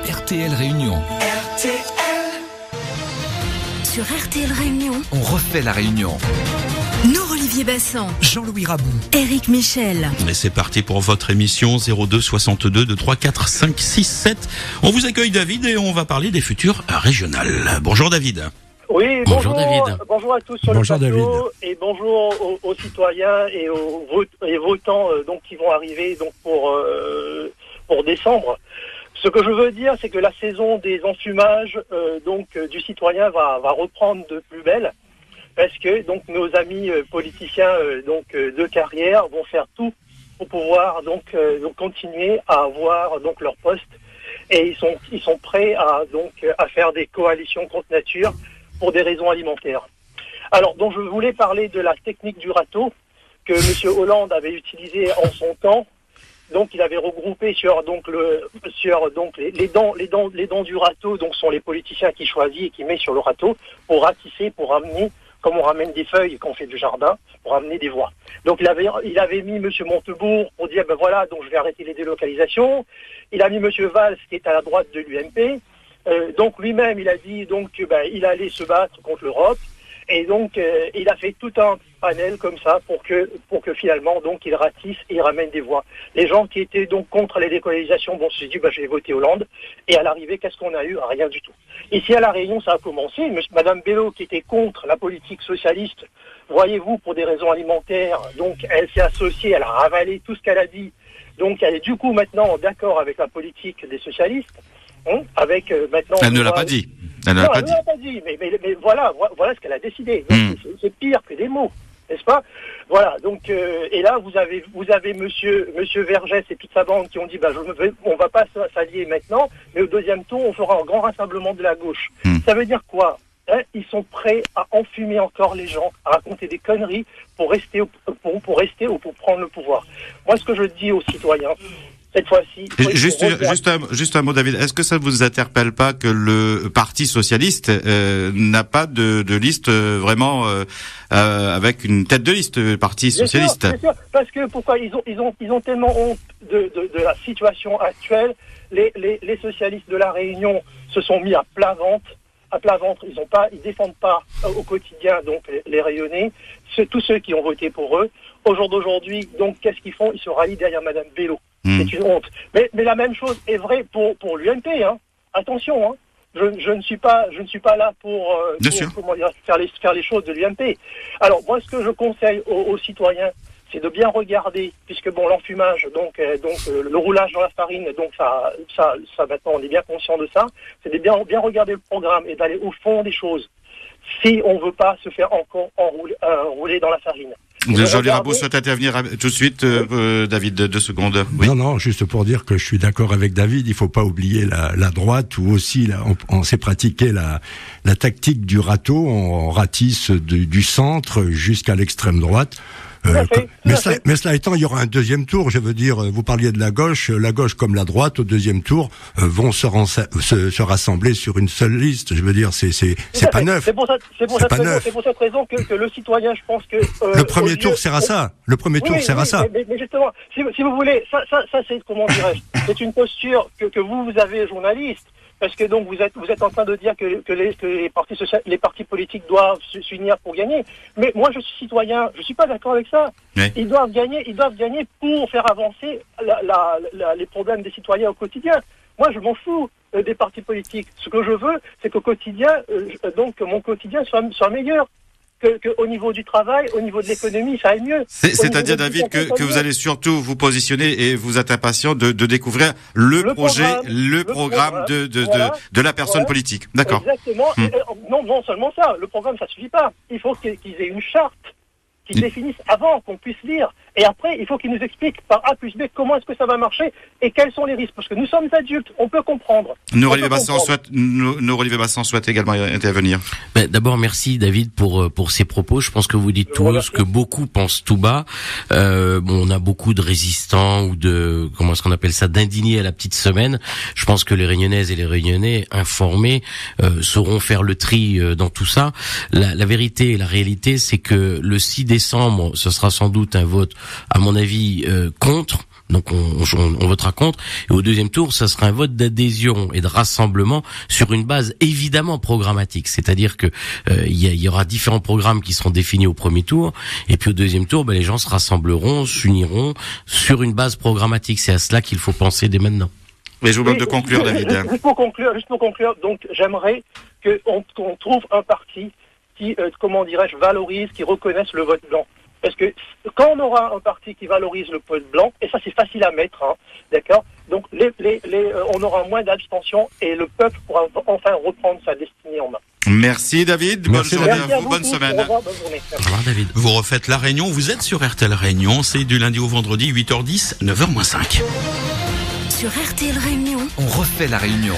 RTL Réunion. Sur RTL Réunion, On refait la Réunion. Olivier Bassan, Jean-Louis Rabou. Éric Michel. Et c'est parti pour votre émission 02 62 23 4 5 6 7. On vous accueille David et on va parler des futurs régionales. Bonjour David. Oui, Bonjour David. Bonjour à tous sur Bonjour le plateau David. et bonjour aux citoyens et aux votants donc qui vont arriver donc pour décembre. Ce que je veux dire, c'est que la saison des enfumages du citoyen va reprendre de plus belle, parce que donc nos amis politiciens de carrière vont faire tout pour pouvoir donc continuer à avoir donc leur poste, et ils sont prêts à faire des coalitions contre nature pour des raisons alimentaires. Alors, donc je voulais parler de la technique du râteau que M. Hollande avait utilisée en son temps. Donc, il avait regroupé les dents du râteau, donc sont les politiciens qui choisissent et qui mettent sur le râteau pour ratisser, pour ramener, comme on ramène des feuilles quand on fait du jardin, pour ramener des voix. Donc, il avait mis M. Montebourg pour dire, ben voilà, donc je vais arrêter les délocalisations. Il a mis M. Valls, qui est à la droite de l'UMP. Donc, lui-même, il a dit, il allait se battre contre l'Europe. Et donc, il a fait tout un panel comme ça pour que finalement, donc, il ratisse et il ramène des voix. Les gens qui étaient donc contre les décolonisations, se sont dit, je vais voter Hollande. Et à l'arrivée, qu'est-ce qu'on a eu? Rien du tout. Ici, à La Réunion, ça a commencé. Madame Bello, qui était contre la politique socialiste, voyez-vous, pour des raisons alimentaires, donc, elle s'est associée, elle a ravalé tout ce qu'elle a dit. Donc, elle est du coup maintenant d'accord avec la politique des socialistes. Maintenant. Elle ne l'a pas dit. Elle ne l'a pas dit. Mais voilà ce qu'elle a décidé. C'est pire que des mots, n'est-ce pas? Voilà. Donc et là vous avez monsieur Vergès et toute sa bande qui ont dit on va pas s'allier maintenant, mais au deuxième tour on fera un grand rassemblement de la gauche. Ça veut dire quoi? Ils sont prêts à enfumer encore les gens, à raconter des conneries pour rester ou pour prendre le pouvoir. Moi, ce que je dis aux citoyens, cette fois-ci... Juste un mot, David. Est-ce que ça ne vous interpelle pas que le Parti socialiste n'a pas de liste vraiment avec une tête de liste, le Parti socialiste? Bien sûr, parce que pourquoi ils ont tellement honte de la situation actuelle. Les socialistes de La Réunion se sont mis à plat ventre. Ils défendent pas au quotidien donc les Rayonnais, tous ceux qui ont voté pour eux. Au jour d'aujourd'hui, donc qu'est-ce qu'ils font? Ils se rallient derrière Madame Bello. C'est une honte. Mais la même chose est vraie pour l'UMP. Attention, je ne suis pas là pour faire les choses de l'UMP. Alors moi, ce que je conseille aux citoyens, c'est de bien regarder, puisque l'enfumage, le roulage dans la farine, donc ça maintenant on est bien conscient de ça. C'est de bien regarder le programme et d'aller au fond des choses. Si on veut pas se faire encore rouler dans la farine. Jean-Louis Rabou souhaite intervenir tout de suite, David, 2 secondes. Oui. Non, juste pour dire que je suis d'accord avec David, il faut pas oublier la droite, où aussi on s'est pratiqué la tactique du râteau, on ratisse du centre jusqu'à l'extrême droite. Mais cela étant, il y aura un deuxième tour. Je veux dire, vous parliez de la gauche comme la droite au deuxième tour vont se rassembler sur une seule liste. Je veux dire, c'est pas neuf. C'est pour cette raison que le citoyen, je pense que le premier tour sert à ça. Le premier tour sert à ça. Mais justement, si vous voulez, ça c'est comment dirais-je, c'est une posture que vous avez, journaliste. Parce que donc vous êtes en train de dire que les partis politiques doivent s'unir pour gagner. Mais moi je suis citoyen, je suis pas d'accord avec ça. Oui. Ils doivent gagner pour faire avancer les problèmes des citoyens au quotidien. Moi je m'en fous des partis politiques. Ce que je veux, c'est qu'au quotidien, que mon quotidien soit meilleur. Au niveau du travail, au niveau de l'économie, ça aille mieux. C'est-à-dire, David, que vous allez surtout vous positionner et vous êtes impatient de découvrir le programme de la personne politique. D'accord. Exactement. Non seulement ça, le programme, ça suffit pas. Il faut qu'ils aient une charte qu'ils définissent avant, qu'on puisse lire. Et après, il faut qu'ils nous expliquent par A plus B comment est-ce que ça va marcher et quels sont les risques. Parce que nous sommes adultes, on peut comprendre. Olivier Bassan souhaite également intervenir. D'abord, merci David pour ces propos. Je pense que vous dites tout haut ce que beaucoup pensent tout bas. On a beaucoup de résistants ou comment est-ce qu'on appelle ça, d'indignés à la petite semaine. Je pense que les Réunionnaises et les Réunionnais informés sauront faire le tri dans tout ça. La vérité et la réalité, c'est que le 6 décembre, ce sera sans doute un vote, à mon avis, contre Donc on votera contre. Et au deuxième tour, ça sera un vote d'adhésion et de rassemblement sur une base évidemment programmatique. C'est-à-dire que il y aura différents programmes qui seront définis au premier tour, et puis au deuxième tour, les gens se rassembleront, s'uniront sur une base programmatique. C'est à cela qu'il faut penser dès maintenant. Mais je vous demande de conclure, David. Juste pour conclure, donc j'aimerais qu'on trouve un parti qui, valorise, qui reconnaisse le vote blanc. Parce que quand on aura un parti qui valorise le vote blanc, et ça c'est facile à mettre, d'accord, donc on aura moins d'abstention et le peuple pourra enfin reprendre sa destinée en main. Merci David, bonne journée à vous, bonne semaine. Au revoir, bonne journée. Au revoir David. Vous refaites La Réunion, vous êtes sur RTL Réunion, c'est du lundi au vendredi, 8h10, 9h-5. Sur RTL Réunion, On refait la Réunion.